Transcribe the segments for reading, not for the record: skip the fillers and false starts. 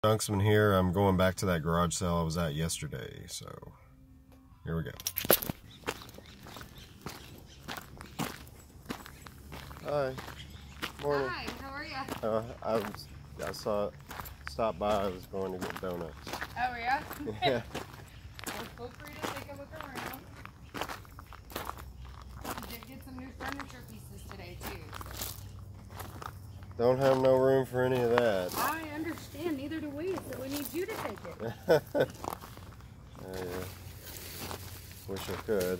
Junksmen here. I'm going back to that garage sale I was at yesterday, so here we go. Hi. Morning. Hi, how are you? I stopped by. I was going to get donuts. Oh yeah? Yeah. Well, feel free to take a look around. We did get some new furniture pieces today too. So. Don't have no room for any of that. I understand, neither do we, so we need you to take it. Yeah. Wish I could.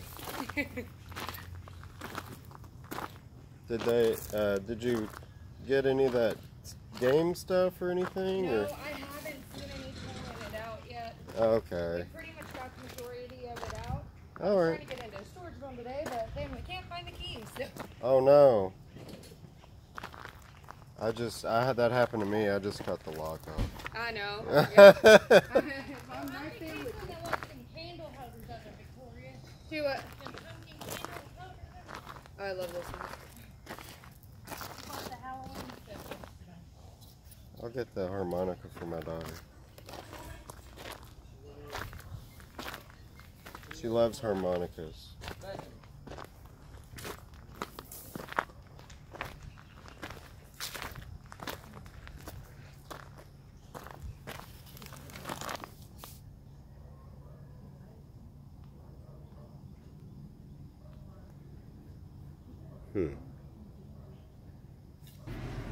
Did you get any of that game stuff or anything? No, or? I haven't seen any pulling it out yet. Okay. We pretty much got the majority of it out. All I was right. trying to get into a storage room today, but then we can't find the keys. So. Oh no. I had that happen to me. I just cut the lock off. I know. Yeah. I'm right there with you. Some candle holders up at Victoria. Do it. Some pumpkin candle holders. Oh, I love this one. Bought the Halloween stuff yesterday. I'll get the harmonica for my daughter. She loves harmonicas.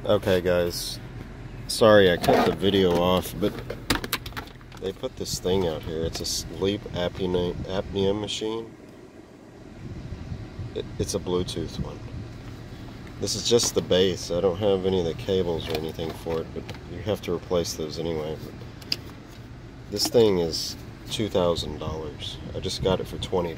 Okay guys, sorry I cut the video off, but they put this thing out here. It's a sleep apnea machine. It's a Bluetooth one. This is just the base. I don't have any of the cables or anything for it, but you have to replace those anyway. But this thing is $2,000. I just got it for $20.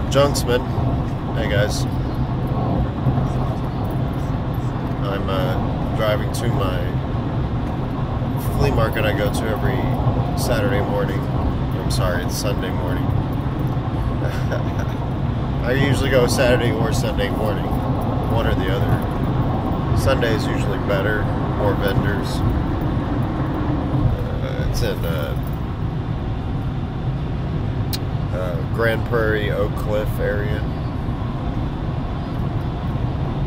Junksmen, hey guys. I'm driving to my flea market I go to every Saturday morning. I'm sorry, it's Sunday morning. I usually go Saturday or Sunday morning, one or the other. Sunday is usually better, more vendors. It's in Grand Prairie, Oak Cliff area.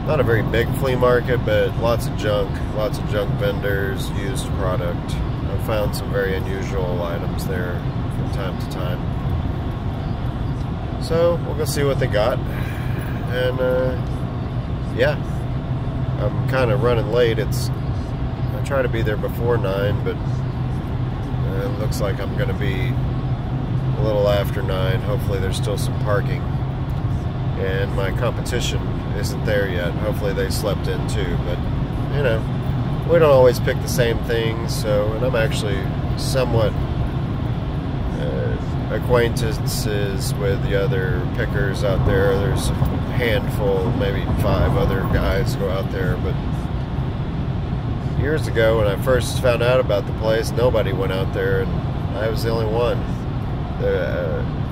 Not a very big flea market, but lots of junk vendors, used product. I've found some very unusual items there from time to time. So we'll go see what they got. And yeah, I'm kind of running late. I try to be there before 9, but it looks like I'm going to be a little after 9. Hopefully there's still some parking, and my competition isn't there yet. Hopefully they slept in too, but you know, we don't always pick the same things. So, and I'm actually somewhat acquaintances with the other pickers out there. There's a handful, maybe 5 other guys go out there, but years ago when I first found out about the place, nobody went out there, and I was the only one.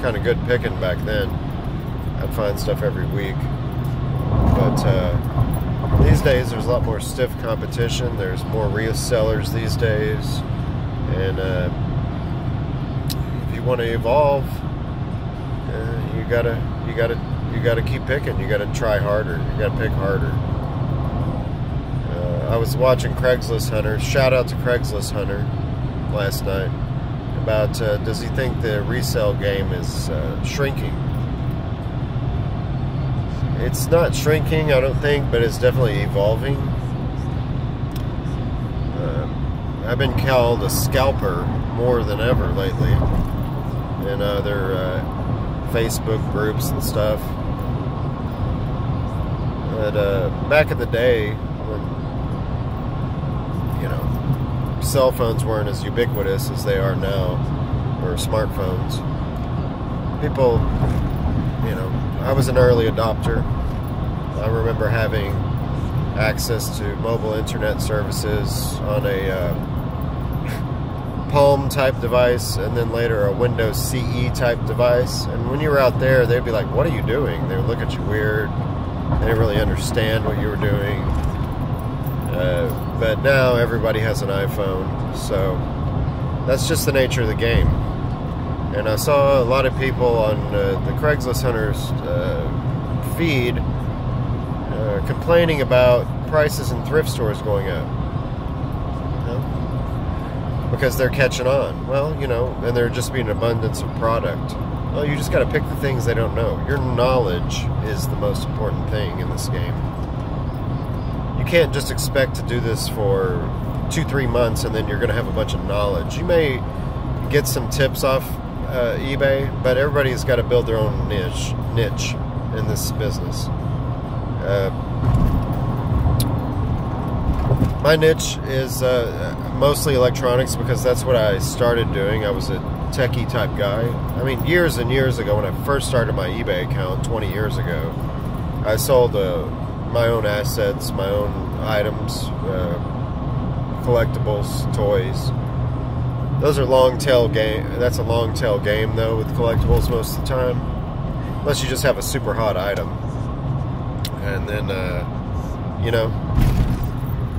Kind of good picking back then. I'd find stuff every week, but these days there's a lot more stiff competition. There's more resellers these days, and if you want to evolve, you gotta keep picking. You gotta try harder. You gotta pick harder. I was watching Craigslist Hunter. Shout out to Craigslist Hunter last night. About does he think the resale game is shrinking? It's not shrinking, I don't think, but it's definitely evolving. I've been called a scalper more than ever lately in other Facebook groups and stuff. But back in the day, when cell phones weren't as ubiquitous as they are now, or smartphones, people, I was an early adopter. I remember having access to mobile internet services on a Palm type device, and then later a Windows CE type device. And when you were out there, they'd be like, "What are you doing?" They would look at you weird. They didn't really understand what you were doing. But now everybody has an iPhone, so that's just the nature of the game. And I saw a lot of people on the Craigslist Hunters feed complaining about prices in thrift stores going up. Because they're catching on. Well, you know, and there just be an abundance of product. Well, you just got to pick the things they don't know. Your knowledge is the most important thing in this game. You can't just expect to do this for 2-3 months and then you're going to have a bunch of knowledge. You may get some tips off eBay, but everybody's got to build their own niche in this business. My niche is mostly electronics because that's what I started doing. I was a techie type guy. I mean, years and years ago when I first started my eBay account 20 years ago, I sold my own assets, my own items, collectibles, toys. Those are long tail game. That's a long tail game though with collectibles most of the time, unless you just have a super hot item, and then you know,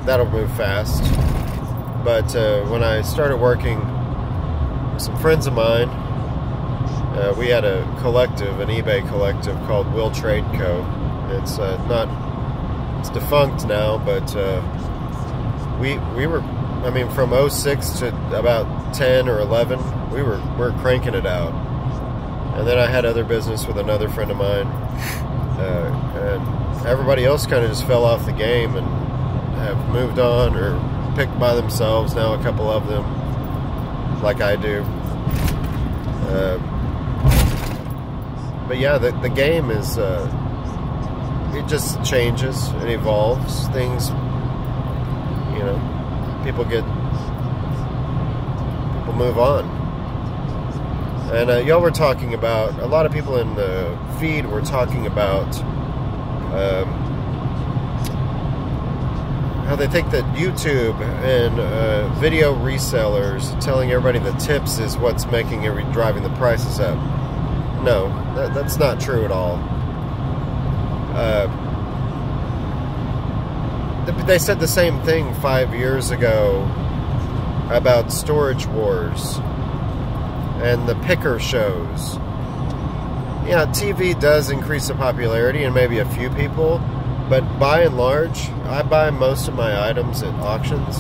that'll move fast. But when I started working with some friends of mine, we had a collective, an eBay collective called Will Trade Co. It's it's defunct now, but we were, I mean, from 06 to about 10 or 11, we were cranking it out. And then I had other business with another friend of mine, and everybody else kind of just fell off the game and have moved on or picked by themselves now, a couple of them, like I do. But yeah, the game is, it just changes and evolves. Things, you know, people move on. And y'all were talking about, a lot of people in the feed were talking about how they think that YouTube and video resellers telling everybody the tips is what's driving the prices up. No, that's not true at all. They said the same thing 5 years ago about storage wars and the picker shows. Yeah, TV does increase the popularity and maybe a few people, but by and large, I buy most of my items at auctions.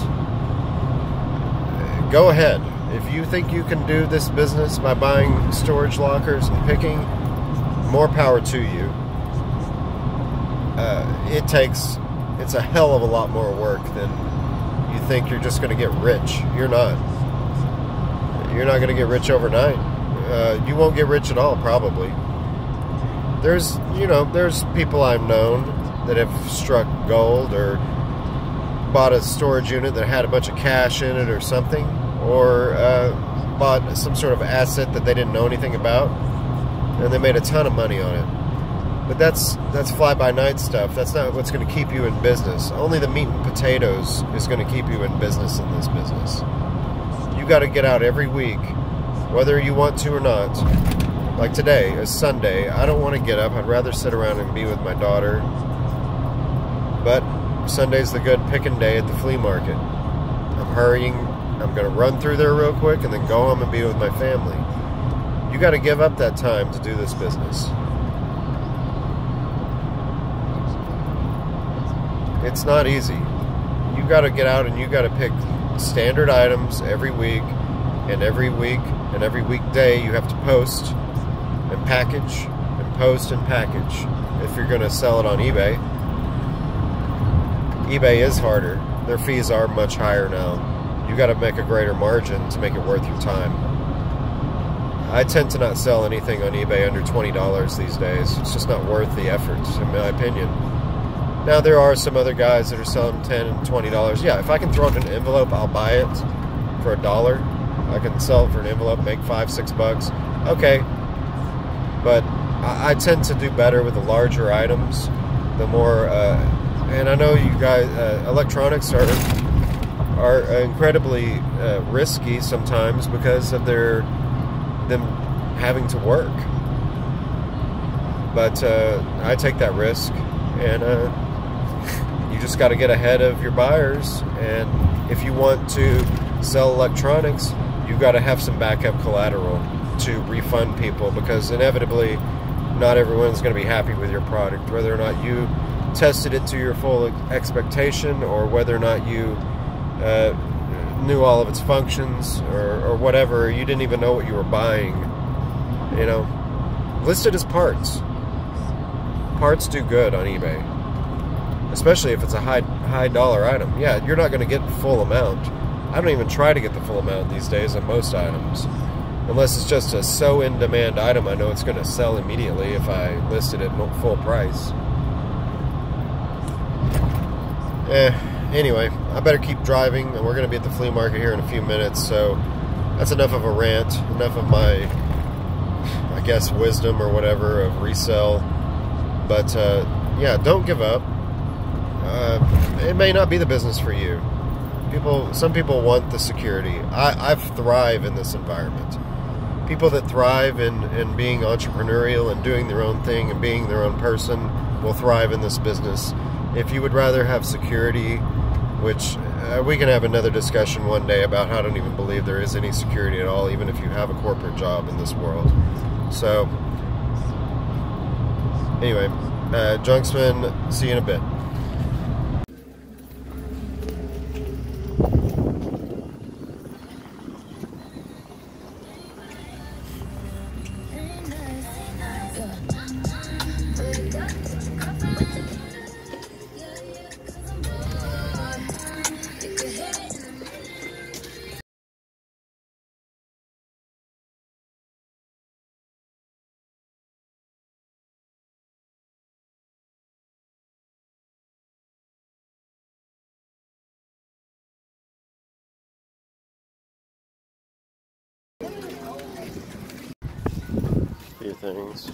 Go ahead. If you think you can do this business by buying storage lockers and picking, more power to you. It's a hell of a lot more work than you think. You're just going to get rich. You're not. You're not going to get rich overnight. You won't get rich at all, probably. There's people I've known that have struck gold or bought a storage unit that had a bunch of cash in it or something, or bought some sort of asset that they didn't know anything about, and they made a ton of money on it. But that's fly-by-night stuff. That's not what's going to keep you in business. Only the meat and potatoes is going to keep you in business in this business. You got to get out every week, whether you want to or not. Like today is Sunday. I don't want to get up. I'd rather sit around and be with my daughter. But Sunday's the good picking day at the flea market. I'm hurrying. I'm going to run through there real quick and then go home and be with my family. You got to give up that time to do this business. It's not easy. You got to get out and you got to pick standard items every week, and every weekday you have to post and package and post and package if you're going to sell it on eBay. eBay is harder. Their fees are much higher now. You got to make a greater margin to make it worth your time. I tend to not sell anything on eBay under $20 these days. It's just not worth the effort, in my opinion. Now, there are some other guys that are selling $10 and $20. Yeah, if I can throw it in an envelope, I'll buy it for $1. I can sell it for an envelope, make $5-6. Okay. But I tend to do better with the larger items. The more, and I know you guys, electronics are are incredibly risky sometimes because of them having to work. But I take that risk, and you just got to get ahead of your buyers. And if you want to sell electronics, you've got to have some backup collateral to refund people, because inevitably not everyone's going to be happy with your product, whether or not you tested it to your full expectation, or whether or not you knew all of its functions, or whatever. You didn't even know what you were buying. You know, listed as parts. Parts do good on eBay, especially if it's a high dollar item. Yeah, you're not going to get the full amount. I don't even try to get the full amount these days on most items, unless it's just a so in demand item I know it's going to sell immediately if I list it at full price. Anyway, I better keep driving, and we're going to be at the flea market here in a few minutes, so that's enough of a rant, enough of my, I guess, wisdom or whatever of resell. But yeah, don't give up. It may not be the business for you. Some people want the security. I thrive in this environment. People that thrive in being entrepreneurial and doing their own thing and being their own person will thrive in this business. If you would rather have security, which we can have another discussion one day about how I don't even believe there is any security at all, even if you have a corporate job in this world. So, anyway, Junksmen, see you in a bit. Few things,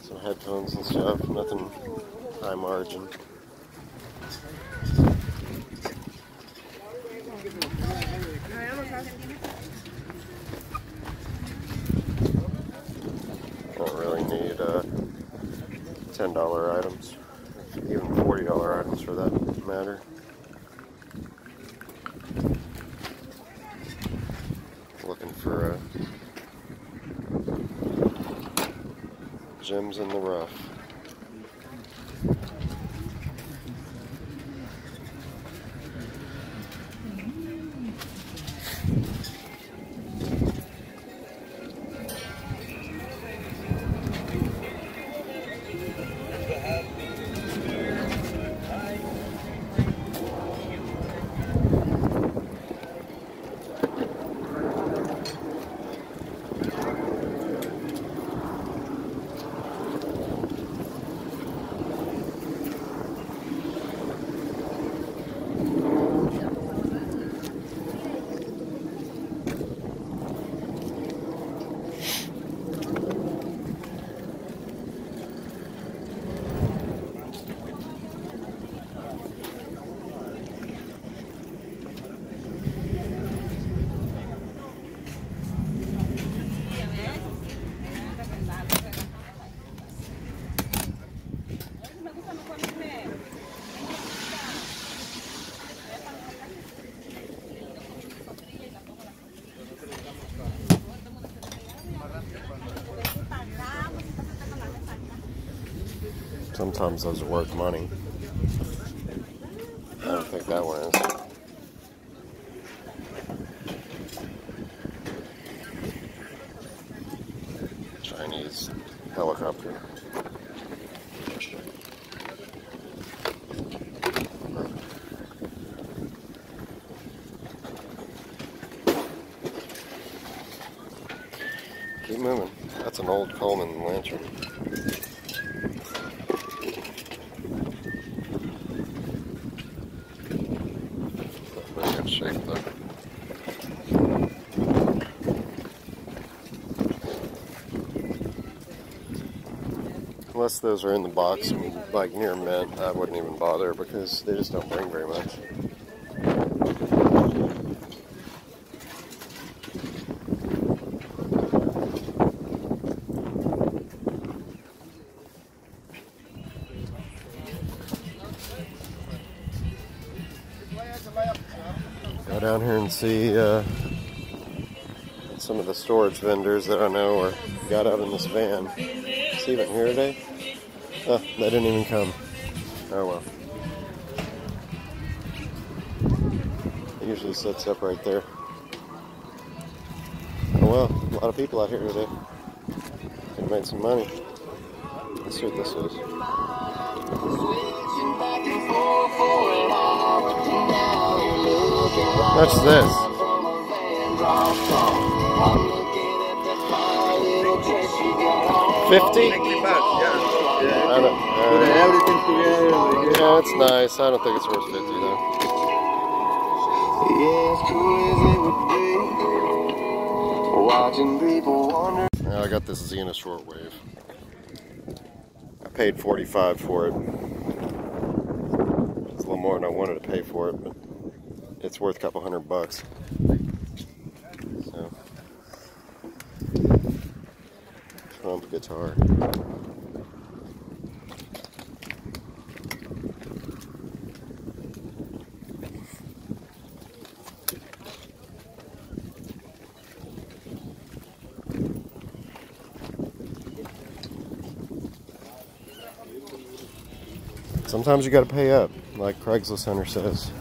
some headphones and stuff, nothing high margin. Don't really need $10 items, even $40 items for that matter. Looking for gems in the rough. Sometimes those are worth money. I don't think that one is. Chinese helicopter. Keep moving. That's an old Coleman lantern. Shape though. Unless those are in the box, like near mint, I wouldn't even bother because they just don't bring very much. Go down here and see some of the storage vendors that I know are got out in this van. Is he even here today? Oh, they didn't even come. Oh well. He usually sits up right there. Oh well, a lot of people out here today. Could have made some money. Let's see what this is. What's this? 50? I don't, yeah, it's nice. I don't think it's worth 50 though. I got this Xena shortwave. I paid $45 for it. It's a little more than I wanted to pay for it, but it's worth a couple $100. So, Trump guitar. Sometimes you got to pay up, like Craigslist Hunter says.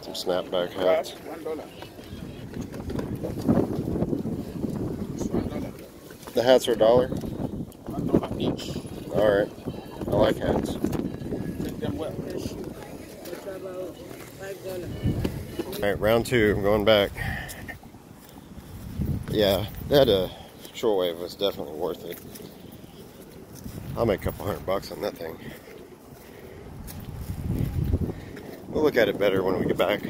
Some snapback hats. The hats are $1? $1 each. All right. I like hats. Take them well. All right, round 2. I'm going back. Yeah, that shortwave was definitely worth it. I'll make a couple $100 on that thing. We'll look at it better when we get back.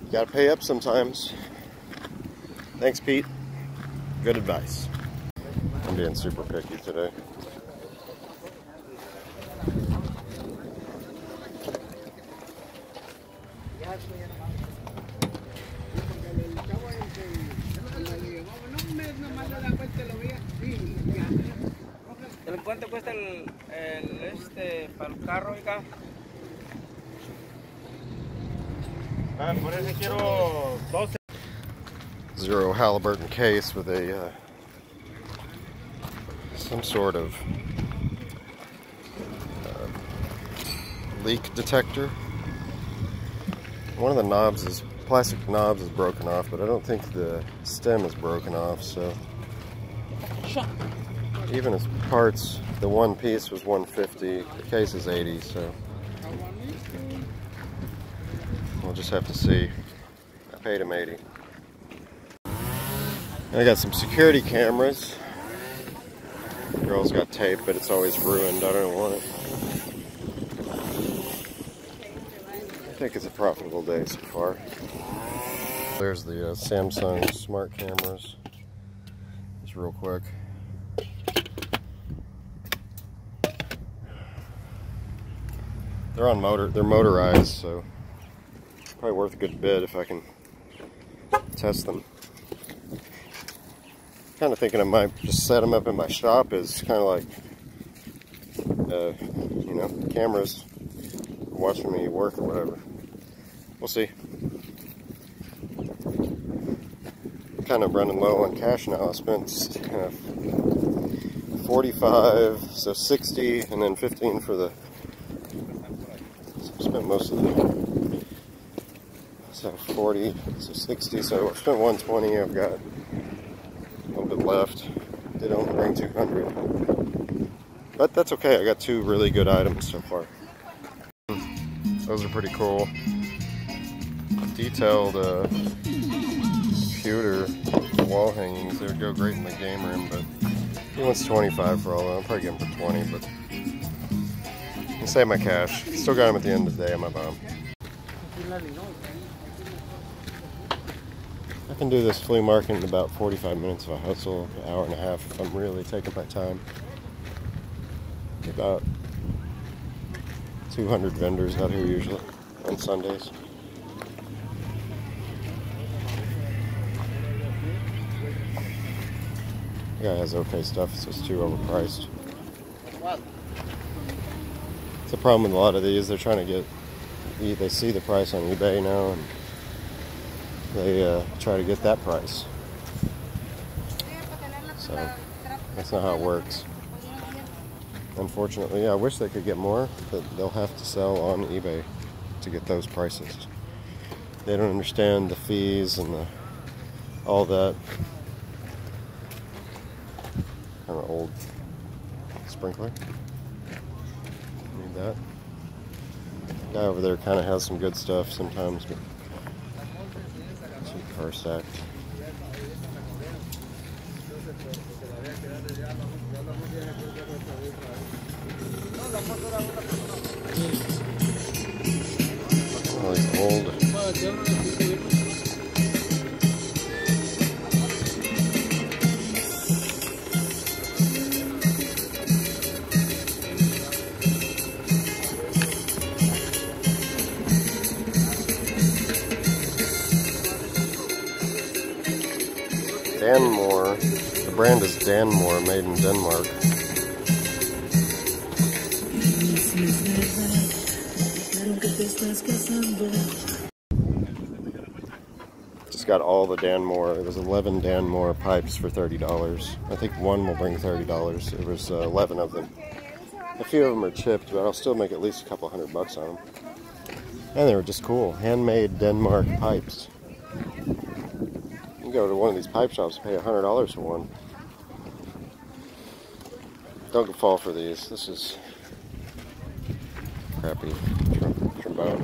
You gotta pay up sometimes. Thanks, Pete. Good advice. I'm being super picky today. ¿Cuánto cuesta el para el carro, hija? Por eso quiero 12. Zero Halliburton case with a some sort of leak detector. One of the knobs is plastic knobs is broken off, but I don't think the stem is broken off. So even as parts, the one piece was $150. The case is $80. So we'll just have to see. I paid him $80. I got some security cameras. The girl's got tape, but it's always ruined. I don't want it. I think it's a profitable day so far. There's the Samsung smart cameras. Just real quick. They're on they're motorized, so probably worth a good bit if I can test them. Kind of thinking I might just set them up in my shop as kind of like, you know, cameras watching me work or whatever. We'll see. Kind of running low on cash now. I spent 45, so 60, and then 15 for the. Spent most of the. So 40, so 60, so I spent 120. I've got a little bit left. Did only bring 200, but that's okay. I got 2 really good items so far. Those are pretty cool. Detailed computer wall hangings. They would go great in the game room, but he wants 25 for all of them. I'll probably get them for 20, but I'll save my cash. Still got them at the end of the day on my bomb. I can do this flea market in about 45 minutes if I hustle, an hour and a half if I'm really taking my time. About 200 vendors out here usually on Sundays. The guy has okay stuff, it's just too overpriced. It's a problem with a lot of these. They're trying to get, they see the price on eBay now, and they try to get that price. So that's not how it works. Unfortunately, I wish they could get more, but they'll have to sell on eBay to get those prices. They don't understand the fees and all that. Kind of old sprinkler. Need that. Guy over there kind of has some good stuff sometimes, but cheap car stacked. All these old. Danmore. The brand is Danmore, made in Denmark. Just got all the Danmore. It was 11 Danmore pipes for $30. I think one will bring $30. There was 11 of them. A few of them are chipped, but I'll still make at least a couple $100 on them. And they were just cool. Handmade Denmark pipes. You go to one of these pipe shops and pay $100 for one. Don't fall for these. This is crappy trombone.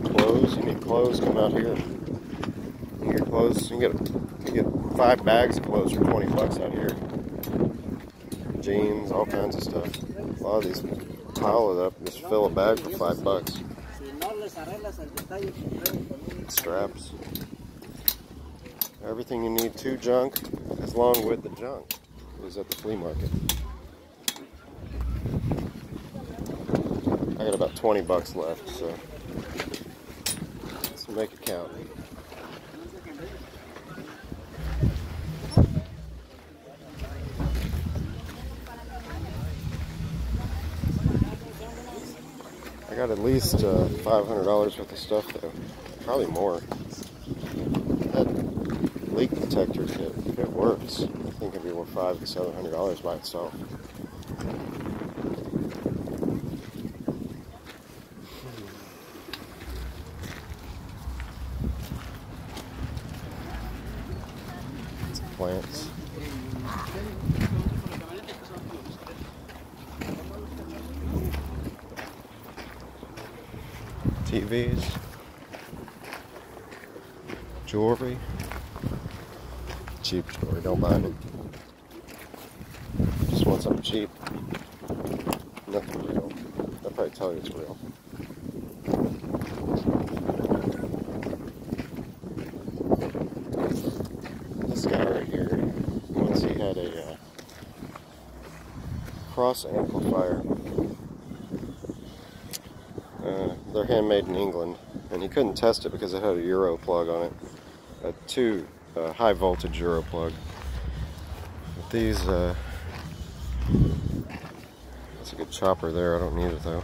Clothes. You need clothes. Come out here. You get clothes. You can get 5 bags of clothes for $20 out here. Jeans, all kinds of stuff. A lot of these pile it up, just fill a bag for $5. Straps. Everything you need to junk, as long with the junk, is at the flea market. I got about $20 left, so let's make it count. I got at least $500 worth of stuff though, probably more. That leak detector kit, if it works, I think it'd be worth $500 to $700 by itself. Some plants. TVs, jewelry, cheap jewelry, don't buy it. Just want something cheap, nothing real. They'll probably tell you it's real. This guy right here, once he had a cross amplifier. They're handmade in England, and he couldn't test it because it had a Euro plug on it, a high voltage Euro plug. But these, that's a good chopper there. I don't need it though.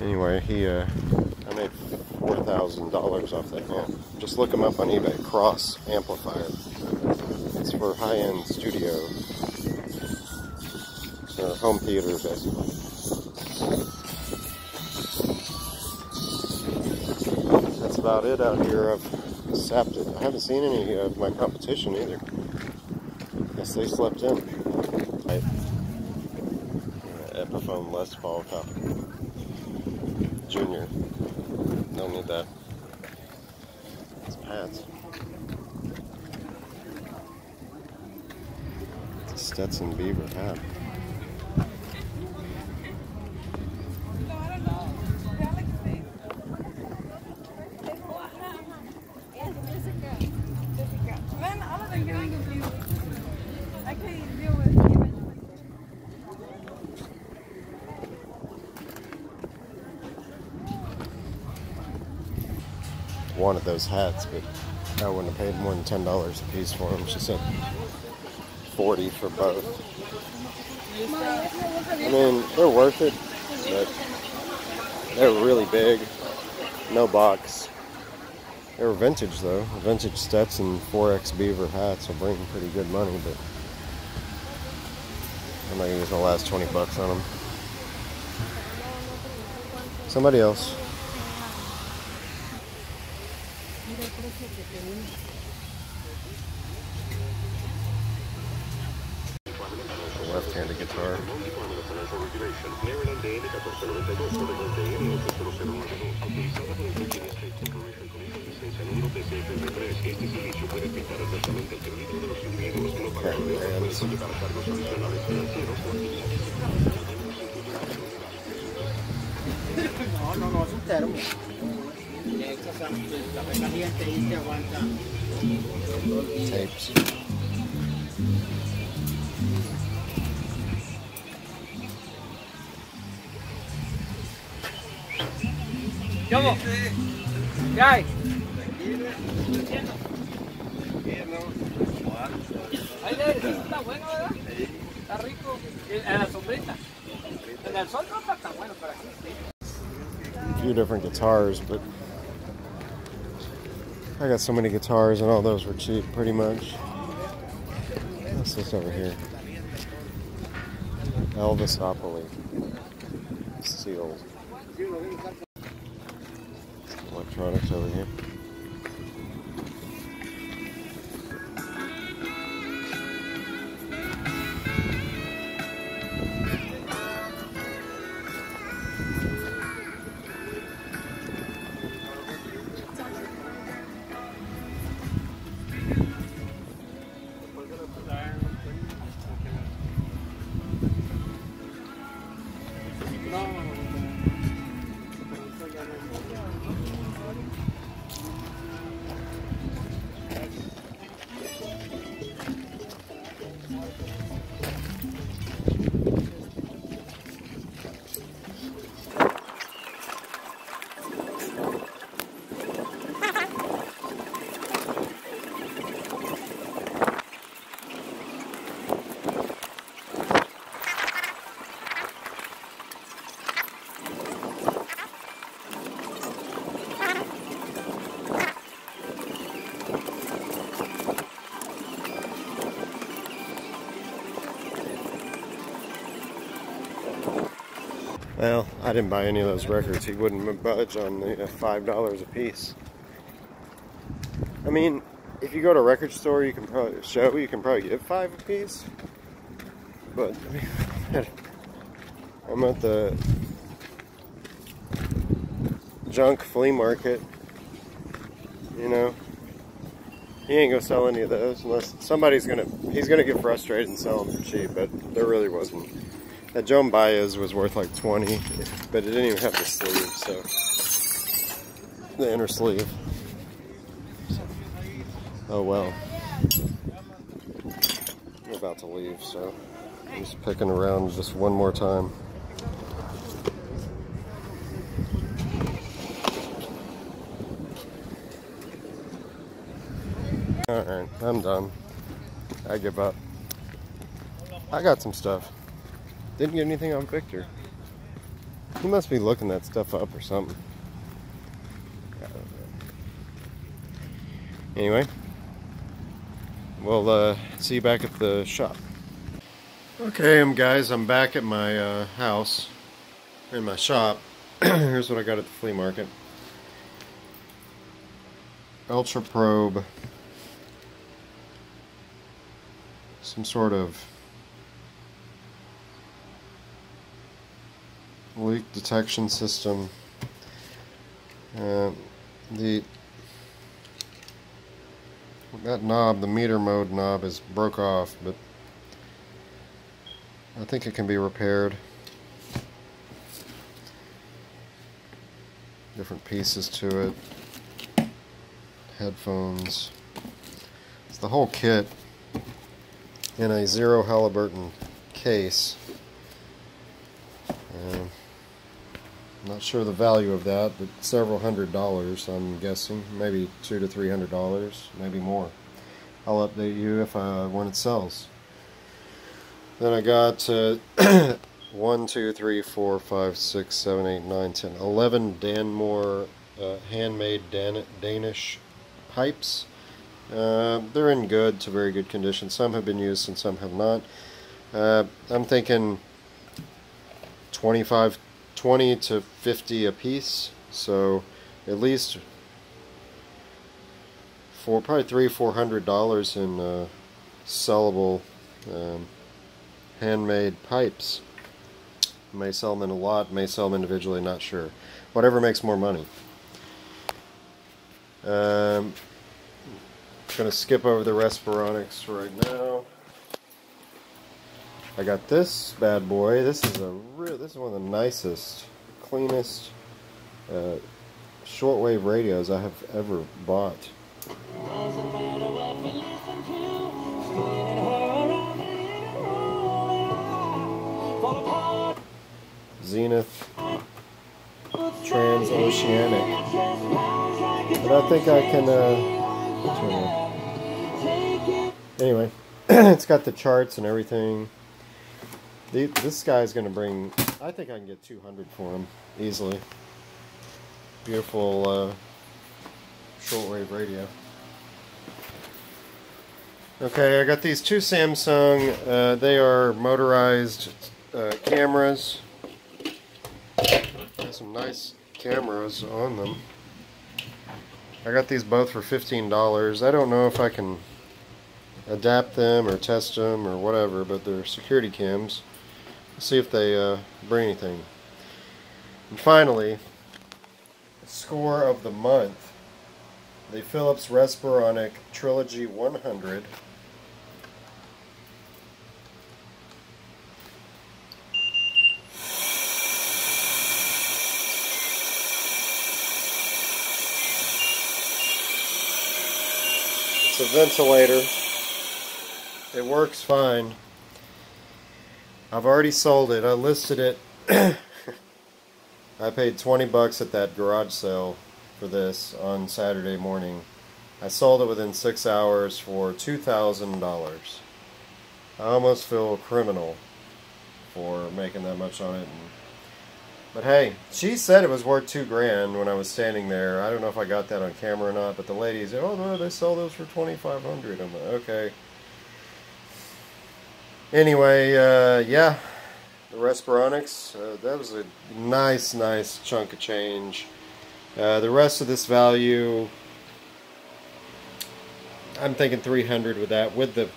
Anyway, I made $4,000 off that amp. Just look them up on eBay. Cross amplifier. It's for high-end studio. Home theater, basically. That's about it out here. I've sapped it. I haven't seen any of my competition either. Guess they slept in. Right. Epiphone Les Paul copy. Junior. Don't need that. Some hats. It's a Stetson Beaver hat. Man, all of them getting confused. I can't deal with it. wanted those hats, but I wouldn't have paid more than $10 a piece for them. She said 40 for both. I mean, they're worth it, but they're really big. No box. They were vintage though. Vintage Stetson 4X Beaver hats will bring pretty good money, but I'm not gonna use my last 20 bucks on them. Somebody else. Left-handed guitar. No, es un termo. Café caliente y se aguanta. Tapes. ¿Cómo? ¿Qué hay? Está bueno, ¿verdad? Está rico. En la sombrita. En el sol no está tan bueno, pero aquí sí. A few different guitars, but I got so many guitars and all those were cheap pretty much. What's this over here? Elvisopoly. Sealed. Electronics over here. Well, I didn't buy any of those records. He wouldn't budge on the $5 a piece. I mean, if you go to a record store, you can probably get 5 a piece. But I'm at the junk flea market. You know, he ain't gonna sell any of those unless he's gonna get frustrated and sell them for cheap. But there really wasn't. That Joan Baez was worth like 20, but it didn't even have the sleeve, so the inner sleeve. Oh well. I'm about to leave, so I'm just picking around just one more time. Alright, I'm done. I give up. I got some stuff. Didn't get anything on Victor. He must be looking that stuff up or something. Anyway, we'll see you back at the shop. Okay, guys, I'm back at my house, in my shop. Here's what I got at the flea market. Ultra Probe. Some sort of leak detection system. That knob, the meter mode knob, is broke off, but I think it can be repaired. Different pieces to it. Headphones. It's the whole kit in a 0 Halliburton case. Not sure the value of that, but several $100s, I'm guessing. Maybe $200 to $300, maybe more. I'll update you if when it sells. Then I got 1, 2, 3, 4, 5, 6, 7, 8, 9, 10, 11 Danmore handmade Danish pipes. They're in good to very good condition. Some have been used and some have not. I'm thinking 20 to 50 a piece, so at least probably $300-400 in sellable handmade pipes. May sell them in a lot, may sell them individually, not sure. Whatever makes more money. Gonna skip over the Respironics right now. I got this bad boy. This is one of the nicest, cleanest shortwave radios I have ever bought. Zenith Transoceanic. But I think I can anyway, it's got the charts and everything. This guy's going to bring, I think I can get 200 for him easily. Beautiful shortwave radio. Okay, I got these two Samsung, they are motorized cameras. Got some nice cameras on them. I got these both for $15. I don't know if I can adapt them or test them or whatever, but they're security cams. See if they bring anything. And finally, score of the month. The Philips Respironic Trilogy 100. It's a ventilator. It works fine. I've already sold it. I listed it. I paid $20 at that garage sale for this on Saturday morning. I sold it within 6 hours for $2,000. I almost feel a criminal for making that much on it. But hey, she said it was worth $2,000 when I was standing there. I don't know if I got that on camera or not, but the lady said, "Oh no, they sell those for $2,500." I'm like, okay. Anyway, yeah, the Respironics, that was a nice chunk of change. The rest of this value, I'm thinking $300 with that, with the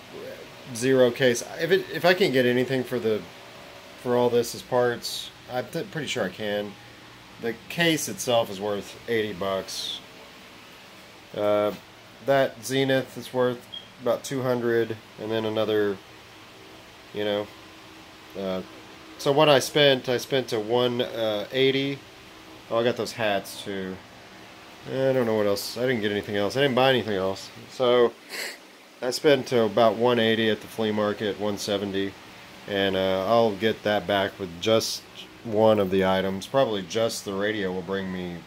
zero case. If I can get anything for all this as parts, I'm pretty sure I can. The case itself is worth $80. That Zenith is worth about $200, and then another. You know, so what I spent to $180. Oh, I got those hats too. I don't know what else. I didn't get anything else. I didn't buy anything else. So I spent to about $180 at the flea market, $170, and I'll get that back with just one of the items. Probably just the radio will bring me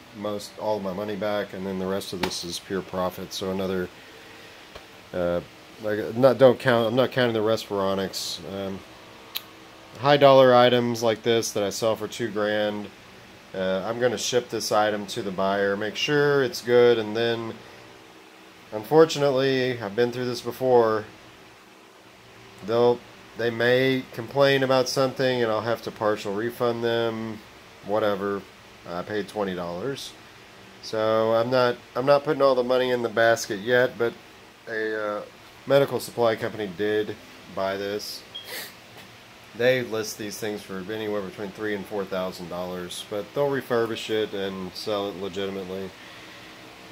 all of my money back, and then the rest of this is pure profit. So another. I'm not counting the Respironics. High dollar items like this that I sell for $2,000. I'm going to ship this item to the buyer, make sure it's good, and then, unfortunately, I've been through this before. They may complain about something, and I'll have to partial refund them. Whatever. I paid $20, so I'm not putting all the money in the basket yet, but a medical supply company did buy this. They list these things for anywhere between $3,000 and $4,000, but they'll refurbish it and sell it legitimately.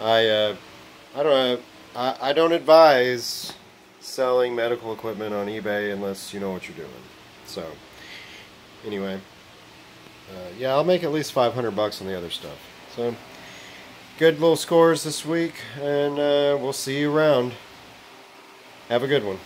I don't advise selling medical equipment on eBay unless you know what you're doing. So anyway, yeah, I'll make at least $500 on the other stuff. So good little scores this week, and we'll see you around. Have a good one.